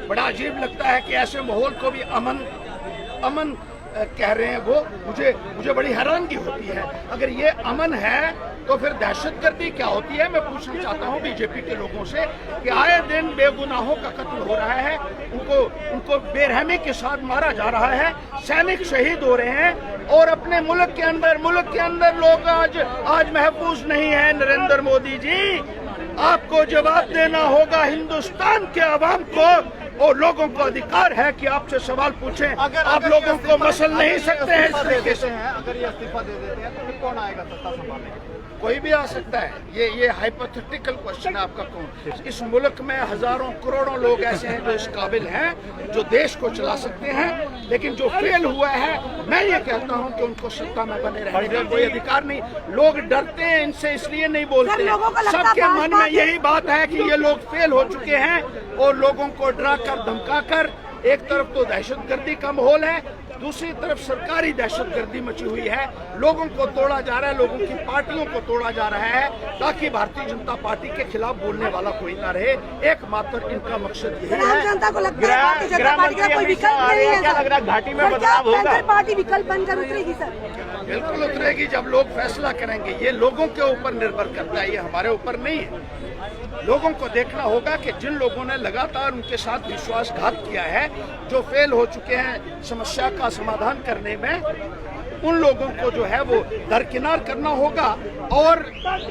बड़ा अजीब लगता है कि ऐसे माहौल को भी अमन अमन कह रहे हैं वो। मुझे बड़ी हैरानगी होती है। अगर ये अमन है तो फिर दहशतगर्दी क्या होती है? मैं पूछना चाहता हूँ बीजेपी के लोगों से कि आए दिन बेगुनाहों का कत्ल हो रहा है, उनको बेरहमी के साथ मारा जा रहा है, सैनिक शहीद हो रहे हैं और अपने मुल्क के अंदर लोग आज महफूज नहीं है। नरेंद्र मोदी जी, आपको जवाब देना होगा हिंदुस्तान के अवाम को, और लोगों को अधिकार है कि आपसे सवाल पूछें। आप लोगों को मसल नहीं सकते हैं इस तरीके से। अगर ये इस्तीफा दे देते हैं तो फिर कौन आएगा सत्ता संभालने के लिए? कोई भी आ सकता है। ये हाइपोथेटिकल क्वेश्चन है आपका। कौन? इस मुल्क में हजारों करोड़ों लोग ऐसे हैं जो इस काबिल हैं, जो देश को चला सकते हैं, लेकिन जो फेल हुआ है, मैं ये कहता हूं कि उनको सत्ता में बने रहने का कोई अधिकार नहीं। लोग डरते हैं इनसे, इसलिए नहीं बोलते हैं। सबके मन में यही बात है कि ये लोग फेल हो चुके हैं और लोगों को डरा कर धमका कर, एक तरफ तो दहशतगर्दी का माहौल है, दूसरी तरफ सरकारी दहशतगर्दी मची हुई है। लोगों को तोड़ा जा रहा है, लोगों की पार्टियों को तोड़ा जा रहा है, ताकि भारतीय जनता पार्टी के खिलाफ बोलने वाला कोई ना रहे। एकमात्र इनका मकसद यही है। जनता को लगता है भारतीय जनता पार्टी का कोई विकल्प नहीं है। क्या लग रहा है घाटी में बदलाव होगा? पार्टी विकल्प बनकर उतरेगी सर? बिल्कुल उतरेगी, जब लोग फैसला करेंगे। ये लोगों के ऊपर निर्भर करता है, ये हमारे ऊपर नहीं है। लोगों को देखना होगा कि जिन लोगों ने लगातार उनके साथ विश्वासघात किया है, जो फेल हो चुके हैं समस्या का समाधान करने में, उन लोगों को जो है वो दरकिनार करना होगा और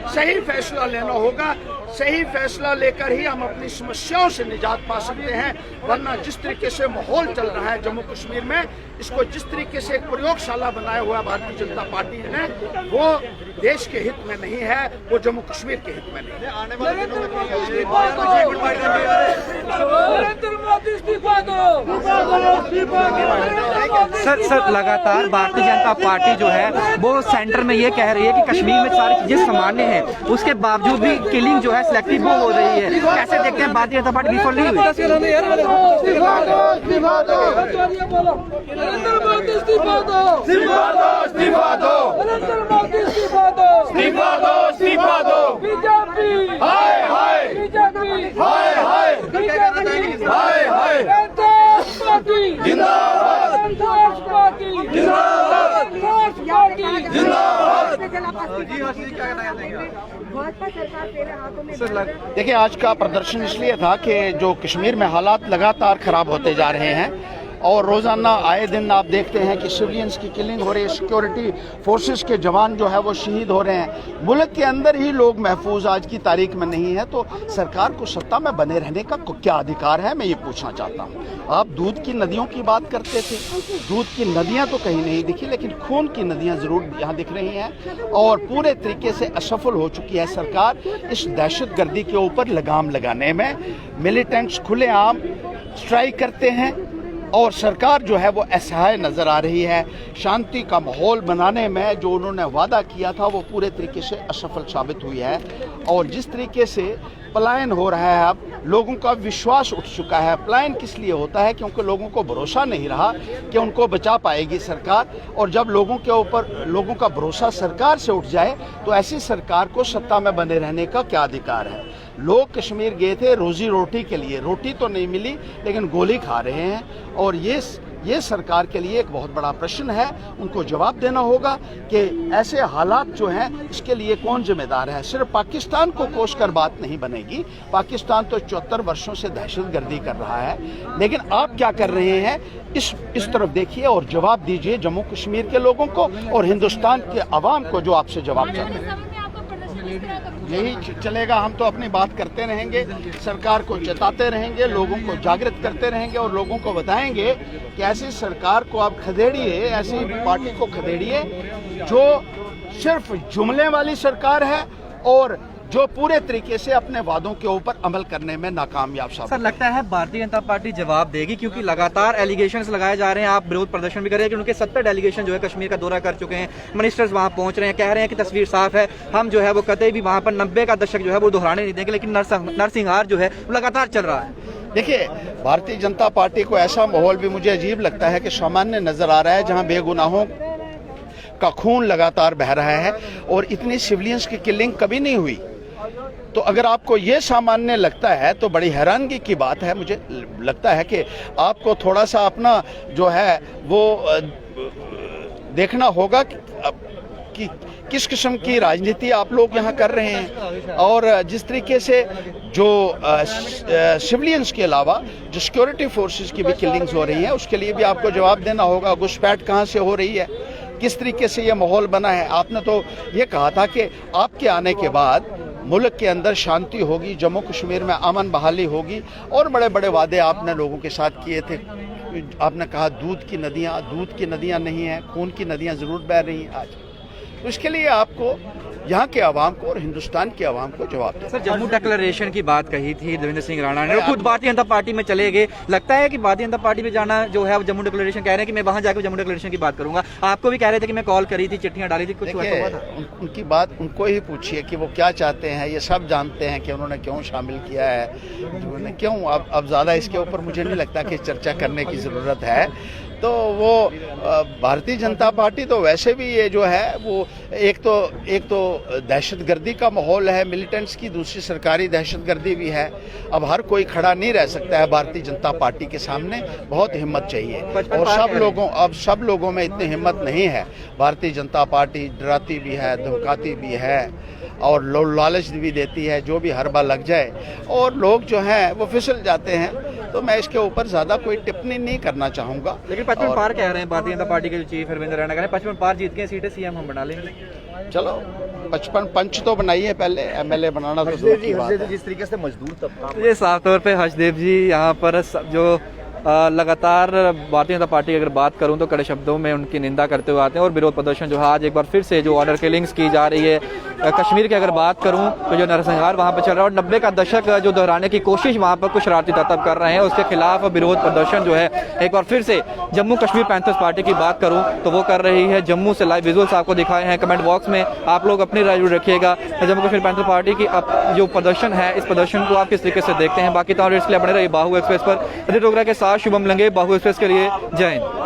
सही फैसला लेना होगा। सही फैसला लेकर ही हम अपनी समस्याओं से निजात पा सकते हैं। वरना जिस तरीके से माहौल चल रहा है जम्मू कश्मीर में, इसको जिस तरीके से एक प्रयोगशाला बनाया हुआ भारतीय जनता पार्टी ने, वो देश के हित में नहीं है, वो जम्मू कश्मीर के हित में नहीं है। आने वाले दिनों में सर लगातार भारतीय जनता पार्टी जो है वो सेंटर में ये कह रही है कि कश्मीर में सारी चीजें सामान्य हैं, उसके बावजूद भी किलिंग जो है सिलेक्टिव वो हो रही है। कैसे देखते हैं भारतीय जनता पार्टी विफल नहीं हुई? देखिए, आज का प्रदर्शन इसलिए था कि जो कश्मीर में हालात लगातार खराब होते जा रहे हैं और रोज़ाना आए दिन आप देखते हैं कि सिविलियंस की किलिंग हो रही है, सिक्योरिटी फोर्सेस के जवान जो है वो शहीद हो रहे हैं। मुल्क के अंदर ही लोग महफूज आज की तारीख में नहीं है, तो सरकार को सत्ता में बने रहने का क्या अधिकार है, मैं ये पूछना चाहता हूँ। आप दूध की नदियों की बात करते थे, दूध की नदियाँ तो कहीं नहीं दिखी, लेकिन खून की नदियाँ ज़रूर यहाँ दिख रही हैं और पूरे तरीके से असफल हो चुकी है सरकार इस दहशतगर्दी के ऊपर लगाम लगाने में। मिलिटेंट्स खुलेआम स्ट्राइक करते हैं और सरकार जो है वो असहाय नज़र आ रही है। शांति का माहौल बनाने में जो उन्होंने वादा किया था वो पूरे तरीके से असफल साबित हुई है। और जिस तरीके से पलायन हो रहा है, अब लोगों का विश्वास उठ चुका है। पलायन किस लिए होता है? क्योंकि लोगों को भरोसा नहीं रहा कि उनको बचा पाएगी सरकार, और जब लोगों का भरोसा सरकार से उठ जाए तो ऐसी सरकार को सत्ता में बने रहने का क्या अधिकार है? लोग कश्मीर गए थे रोजी रोटी के लिए, रोटी तो नहीं मिली लेकिन गोली खा रहे हैं, और ये सरकार के लिए एक बहुत बड़ा प्रश्न है। उनको जवाब देना होगा कि ऐसे हालात जो हैं इसके लिए कौन जिम्मेदार है। सिर्फ पाकिस्तान को कोस कर बात नहीं बनेगी। पाकिस्तान तो 74 वर्षों से दहशतगर्दी कर रहा है, लेकिन आप क्या कर रहे हैं इस तरफ देखिए और जवाब दीजिए जम्मू कश्मीर के लोगों को और हिंदुस्तान के अवाम को जो आपसे जवाब चाहते हैं। यही चलेगा, हम तो अपनी बात करते रहेंगे, सरकार को चेताते रहेंगे, लोगों को जागृत करते रहेंगे और लोगों को बताएंगे कि ऐसी सरकार को आप खदेड़िए, ऐसी पार्टी को खदेड़िए जो सिर्फ जुमले वाली सरकार है और जो पूरे तरीके से अपने वादों के ऊपर अमल करने में नाकामयाब साबित। सर लगता है भारतीय जनता पार्टी जवाब देगी, क्योंकि लगातार एलिगेशंस लगाए जा रहे हैं, आप विरोध प्रदर्शन भी कर रहे हैं कि उनके 70 डेलीगेशन जो है कश्मीर का दौरा कर चुके हैं, मिनिस्टर्स वहां पहुंच रहे हैं, कह रहे हैं कि तस्वीर साफ है, हम जो है वो कतई भी वहां पर 90 का दशक जो है वो दोहराने नहीं देंगे, लेकिन नरसंहार जो है वो लगातार चल रहा है। देखिए, भारतीय जनता पार्टी को ऐसा माहौल भी मुझे अजीब लगता है कि सामान्य नजर आ रहा है, जहां बेगुनाहों का खून लगातार बह रहा है और इतनी सिविलियंस की किलिंग कभी नहीं हुई। तो अगर आपको ये सामान्य लगता है तो बड़ी हैरानगी की बात है। मुझे लगता है कि आपको थोड़ा सा अपना जो है वो देखना होगा कि किस किस्म की राजनीति आप लोग यहाँ कर रहे हैं, और जिस तरीके से जो सिविलियंस के अलावा जो सिक्योरिटी फोर्सेस की भी किलिंग्स हो रही हैं, उसके लिए भी आपको जवाब देना होगा। घुसपैठ कहाँ से हो रही है, किस तरीके से ये माहौल बना है। आपने तो ये कहा था कि आपके आने के बाद मुल्क के अंदर शांति होगी, जम्मू कश्मीर में अमन बहाली होगी, और बड़े बड़े वादे आपने लोगों के साथ किए थे। आपने कहा दूध की नदियाँ नहीं हैं, खून की नदियाँ ज़रूर बह रही हैं आज। तो इसके लिए आपको यहाँ के आवाम को और हिंदुस्तान के आवाम को जवाब देना। सर, जम्मू डिक्लेरेशन की बात कही थी देवेंद्र सिंह राणा ने, खुद भारतीय जनता पार्टी में चले गए। लगता है कि भारतीय जनता पार्टी में जाना जो है, जम्मू डिक्लेरेशन कह रहे हैं कि मैं वहां जाकर जम्मू डिक्लेरेशन की बात करूंगा। आपको भी कह रहे थे कि मैं कॉल करी थी, चिट्ठियां डाली थी, कुछ हुआ था? उनकी बात उनको ही पूछिए कि वो क्या चाहते हैं। ये सब जानते हैं कि उन्होंने क्यों शामिल किया है, उन्होंने क्यों। अब ज़्यादा इसके ऊपर मुझे नहीं लगता कि चर्चा करने की ज़रूरत है। तो वो भारतीय जनता पार्टी तो वैसे भी ये जो है वो एक तो दहशतगर्दी का माहौल है मिलिटेंट्स की, दूसरी सरकारी दहशतगर्दी भी है। अब हर कोई खड़ा नहीं रह सकता है भारतीय जनता पार्टी के सामने, बहुत हिम्मत चाहिए, और सब लोगों में इतनी हिम्मत नहीं है। भारतीय जनता पार्टी डराती भी है, धमकाती भी है, और लालच भी देती है, जो भी हर बार लग जाए, और लोग जो हैं वो फिसल जाते हैं। तो मैं इसके ऊपर ज़्यादा कोई टिप्पणी नहीं करना चाहूँगा। लेकिन 55 पार कह रहे हैं भारतीय जनता पार्टी के जो चीफ रविंद्र रैना कह रहे हैं 55 पार जीत के सीटें सीएम हम बना लेंगे। चलो 55 पंच तो बनाइए, पहले एमएलए बनाना तो दूर की बात है। जिस तरीके से मजदूर तबका ये साफ तौर पे हर्षदेव जी यहाँ पर जो लगातार भारतीय जनता पार्टी की अगर बात करूं तो कड़े शब्दों में उनकी निंदा करते हुए आते हैं, और विरोध प्रदर्शन जो है आज एक बार फिर से जो ऑर्डर किलिंग्स की जा रही है। कश्मीर की अगर बात करूं तो जो नरसंहार वहां पर चल रहा है, और 90 का दशक जो दोहराने की कोशिश वहां पर कुछ शरारती तत्व कर रहे हैं, उसके खिलाफ विरोध प्रदर्शन जो है एक बार फिर से जम्मू कश्मीर पैंथर्स पार्टी की बात करूँ तो वो कर रही है। जम्मू से लाइव विजुअल्स आपको दिखाए हैं, कमेंट बॉक्स में आप लोग अपनी राय जरूर रखिएगा। जम्मू कश्मीर पैंथर्स पार्टी की अब जो प्रदर्शन है, इस प्रदर्शन को आप किस तरीके से देखते हैं। बाकी तमाम इसलिए बने रही बाहु एक्सप्रेस पर। अदित डोगरा के साथ शुभम लंगे, बाहु एक्सप्रेस के लिए जय हिंद।